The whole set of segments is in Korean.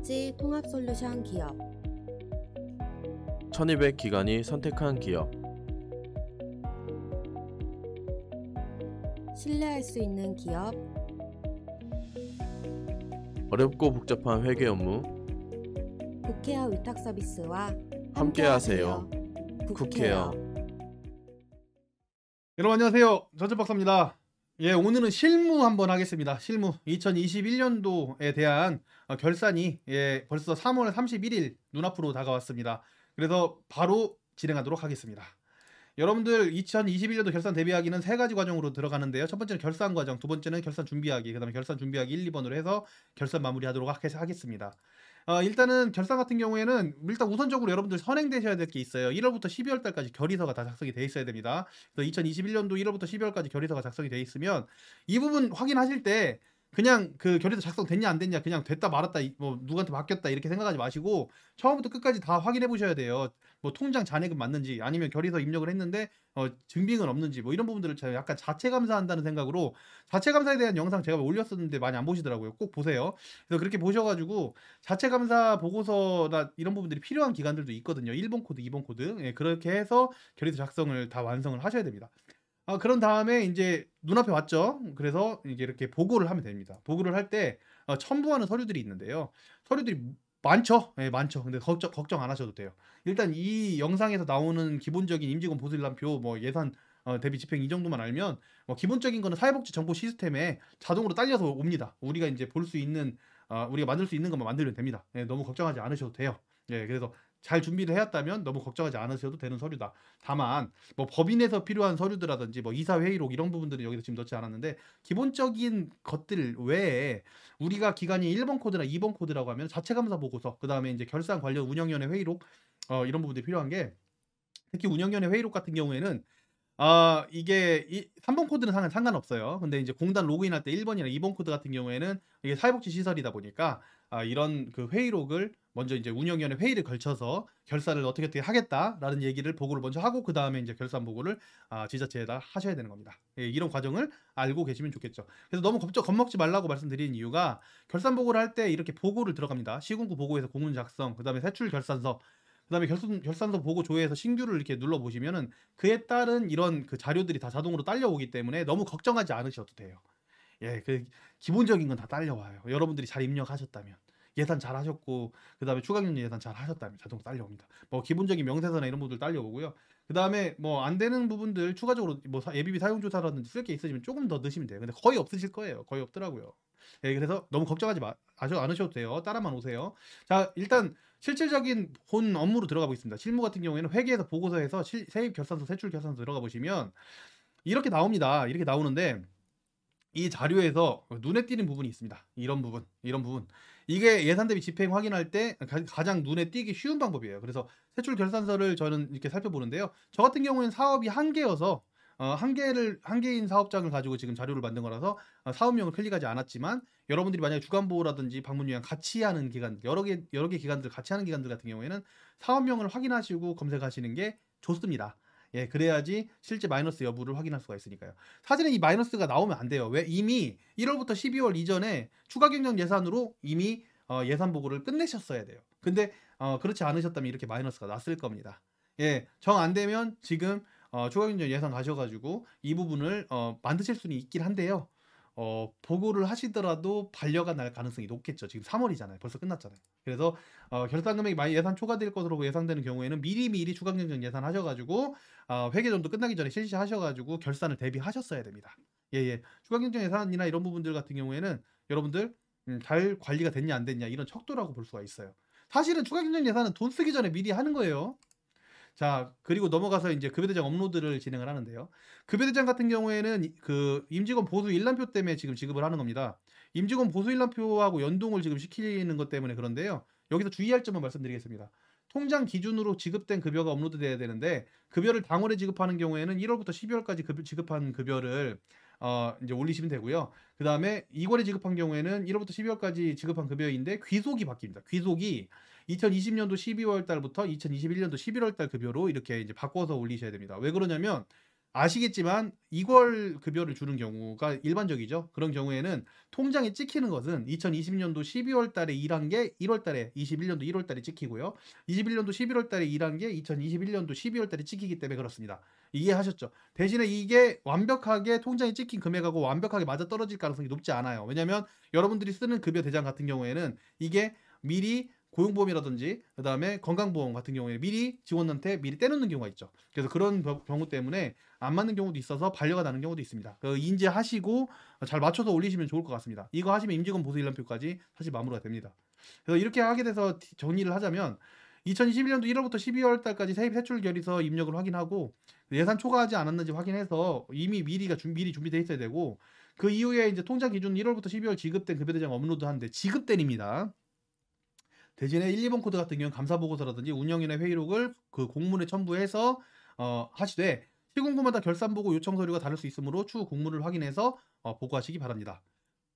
엣지 통합솔루션 기업 1200 기관이 선택한 기업. 신뢰할 수 있는 기업 어렵고 복잡한 회계 업무 국회어 위탁 서비스와 함께하세요. 국회어. 여러분 안녕하세요. 전철박사입니다. 오늘은 실무 한번 하겠습니다. 실무 2021년도에 대한 결산이 벌써 3월 31일 눈앞으로 다가왔습니다. 그래서 바로 진행하도록 하겠습니다. 여러분들 2021년도 결산 대비하기는 세 가지 과정으로 들어가는데요. 첫 번째는 결산 과정, 두 번째는 결산 준비하기, 그 다음에 결산 준비하기 1, 2번으로 해서 결산 마무리하도록 하겠습니다. 일단은 결산 같은 경우에는 일단 우선적으로 여러분들 선행되셔야 될 게 있어요. 1월부터 12월 달까지 결의서가 다 작성이 돼 있어야 됩니다. 그래서 2021년도 1월부터 12월까지 결의서가 작성이 돼 있으면 이 부분 확인하실 때 그냥 그 결의서 작성됐냐 안 됐냐 그냥 됐다 말았다 뭐 누구한테 바뀌었다 이렇게 생각하지 마시고 처음부터 끝까지 다 확인해 보셔야 돼요. 뭐 통장 잔액은 맞는지 아니면 결의서 입력을 했는데 증빙은 없는지 뭐 이런 부분들을 제가 약간 자체 감사한다는 생각으로 자체 감사에 대한 영상 제가 올렸었는데 많이 안 보시더라고요. 꼭 보세요. 그래서 그렇게 보셔가지고 자체 감사 보고서나 이런 부분들이 필요한 기관들도 있거든요. 1번 코드, 2번 코드 그렇게 해서 결의서 작성을 다 완성을 하셔야 됩니다. 그런 다음에 이제 눈앞에 왔죠. 그래서 이제 이렇게 보고를 하면 됩니다. 보고를 할 때 첨부하는 서류들이 있는데요. 서류들이 많죠. 많죠. 근데 걱정 안 하셔도 돼요. 일단 이 영상에서 나오는 기본적인 임직원 보수일람표 뭐 예산 대비 집행 이 정도만 알면 기본적인 거는 사회복지 정보 시스템에 자동으로 딸려서 옵니다. 우리가 이제 볼 수 있는 우리가 만들 수 있는 것만 만들면 됩니다. 너무 걱정하지 않으셔도 돼요. 그래서 잘 준비를 해왔다면 너무 걱정하지 않으셔도 되는 서류다. 다만 뭐 법인에서 필요한 서류들라든지 뭐 이사회의록 이런 부분들은 여기서 지금 넣지 않았는데 기본적인 것들 외에 우리가 기관이 1번 코드나 2번 코드라고 하면 자체감사 보고서 그 다음에 이제 결산 관련 운영위원회 회의록 이런 부분들이 필요한 게 특히 운영위원회 회의록 같은 경우에는 이게 3번 코드는 상관없어요. 근데 이제 공단 로그인할 때 1번이나 2번 코드 같은 경우에는 이게 사회복지 시설이다 보니까 이런 그 회의록을 먼저 이제 운영위원회 회의를 걸쳐서 결산을 어떻게 하겠다라는 얘기를 보고를 먼저 하고 그 다음에 이제 결산 보고를 지자체에다 하셔야 되는 겁니다. 이런 과정을 알고 계시면 좋겠죠. 그래서 너무 겁먹지 말라고 말씀드리는 이유가 결산 보고를 할 때 이렇게 보고를 들어갑니다. 시군구 보고에서 공문 작성, 그 다음에 세출 결산서, 그 다음에 결산서 보고 조회에서 신규를 이렇게 눌러 보시면은 그에 따른 이런 그 자료들이 다 자동으로 딸려오기 때문에 너무 걱정하지 않으셔도 돼요. 그 기본적인 건 다 딸려와요. 여러분들이 잘 입력하셨다면. 예산 잘 하셨고 그 다음에 추가경정 예산 잘 하셨다면 자동으로 딸려옵니다. 뭐 기본적인 명세서나 이런 부분들 딸려오고요. 그 다음에 뭐 안 되는 부분들 추가적으로 뭐 예비비 사용조사라든지 쓸 게 있으시면 조금 더 넣으시면 돼요. 근데 거의 없으실 거예요. 거의 없더라고요. 그래서 너무 걱정하지 않으셔도 돼요. 따라만 오세요. 자, 일단 실질적인 본 업무로 들어가 보겠습니다. 실무 같은 경우에는 회계에서 보고서에서 세입 결산서, 세출 결산서 들어가 보시면 이렇게 나옵니다. 이렇게 나오는데 이 자료에서 눈에 띄는 부분이 있습니다. 이런 부분. 이게 예산 대비 집행 확인할 때 가장 눈에 띄기 쉬운 방법이에요. 그래서 세출 결산서를 저는 이렇게 살펴보는데요. 저 같은 경우에는 사업이 한 개여서 한 개인 사업장을 가지고 지금 자료를 만든 거라서 사업명을 클릭하지 않았지만 여러분들이 만약에 주간보호라든지 방문요양 같이 하는 기관, 여러 개 기관들 같이 하는 기관들 같은 경우에는 사업명을 확인하시고 검색하시는 게 좋습니다. 그래야지 실제 마이너스 여부를 확인할 수가 있으니까요. 사실은 이 마이너스가 나오면 안 돼요. 왜? 이미 1월부터 12월 이전에 추가 경정 예산으로 이미 예산 보고를 끝내셨어야 돼요. 근데 그렇지 않으셨다면 이렇게 마이너스가 났을 겁니다. 정 안 되면 지금 추가 경정 예산 가셔가지고 이 부분을 만드실 수는 있긴 한데요. 보고를 하시더라도 반려가 날 가능성이 높겠죠. 지금 3월이잖아요. 벌써 끝났잖아요. 그래서 결산 금액이 많이 예산 초과될 것으로 예상되는 경우에는 미리 추가 경정 예산 하셔가지고 회계점도 끝나기 전에 실시하셔가지고 결산을 대비하셨어야 됩니다. 추가 경정 예산이나 이런 부분들 같은 경우에는 여러분들 잘 관리가 됐냐 안 됐냐 이런 척도라고 볼 수가 있어요. 사실은 추가 경정 예산은 돈 쓰기 전에 미리 하는 거예요. 자, 그리고 넘어가서 이제 급여대장 업로드를 진행을 하는데요. 급여대장 같은 경우에는 그 임직원 보수 일람표 때문에 지금 지급을 하는 겁니다. 임직원 보수 일람표하고 연동을 지금 시키는 것 때문에 그런데요. 여기서 주의할 점만 말씀드리겠습니다. 통장 기준으로 지급된 급여가 업로드돼야 되는데 급여를 당월에 지급하는 경우에는 1월부터 12월까지 지급한 급여를 이제 올리시면 되고요. 그 다음에 2월에 지급한 경우에는 1월부터 12월까지 지급한 급여인데 귀속이 바뀝니다. 귀속이 2020년도 12월 달부터 2021년도 11월 달 급여로 이렇게 이제 바꿔서 올리셔야 됩니다. 왜 그러냐면 아시겠지만 2월 급여를 주는 경우가 일반적이죠. 그런 경우에는 통장에 찍히는 것은 2020년도 12월 달에 일한 게 1월 달에 21년도 1월 달에 찍히고요. 21년도 11월 달에 일한 게 2021년도 12월 달에 찍히기 때문에 그렇습니다. 이해하셨죠? 대신에 이게 완벽하게 통장에 찍힌 금액하고 완벽하게 맞아떨어질 가능성이 높지 않아요. 왜냐하면 여러분들이 쓰는 급여 대장 같은 경우에는 이게 미리 고용보험이라든지 그다음에 건강보험 같은 경우에 미리 직원한테 미리 떼놓는 경우가 있죠. 그래서 그런 경우 때문에 안 맞는 경우도 있어서 반려가 나는 경우도 있습니다. 인지하시고 잘 맞춰서 올리시면 좋을 것 같습니다. 이거 하시면 임직원 보수 일람표까지 사실 마무리가 됩니다. 그래서 이렇게 하게 돼서 정리를 하자면 2021년도 1월부터 12월 달까지 세입 세출 결의서 입력을 확인하고 예산 초과하지 않았는지 확인해서 이미 미리 준비돼 있어야 되고 그 이후에 이제 통장 기준 1월부터 12월 지급된 급여대장 업로드하는데 지급된입니다. 대신에 1, 2번 코드 같은 경우는 감사보고서라든지 운영인의 회의록을 그 공문에 첨부해서 하시되 시군구마다 결산보고 요청 서류가 다를 수 있으므로 추후 공문을 확인해서 보고하시기 바랍니다.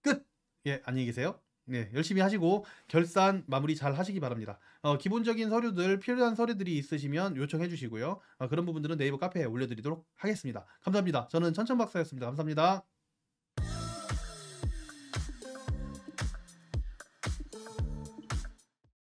끝! 예, 안녕히 계세요. 네, 열심히 하시고 결산 마무리 잘 하시기 바랍니다. 기본적인 서류들, 필요한 서류들이 있으시면 요청해 주시고요. 그런 부분들은 네이버 카페에 올려드리도록 하겠습니다. 감사합니다. 저는 천천박사였습니다. 감사합니다.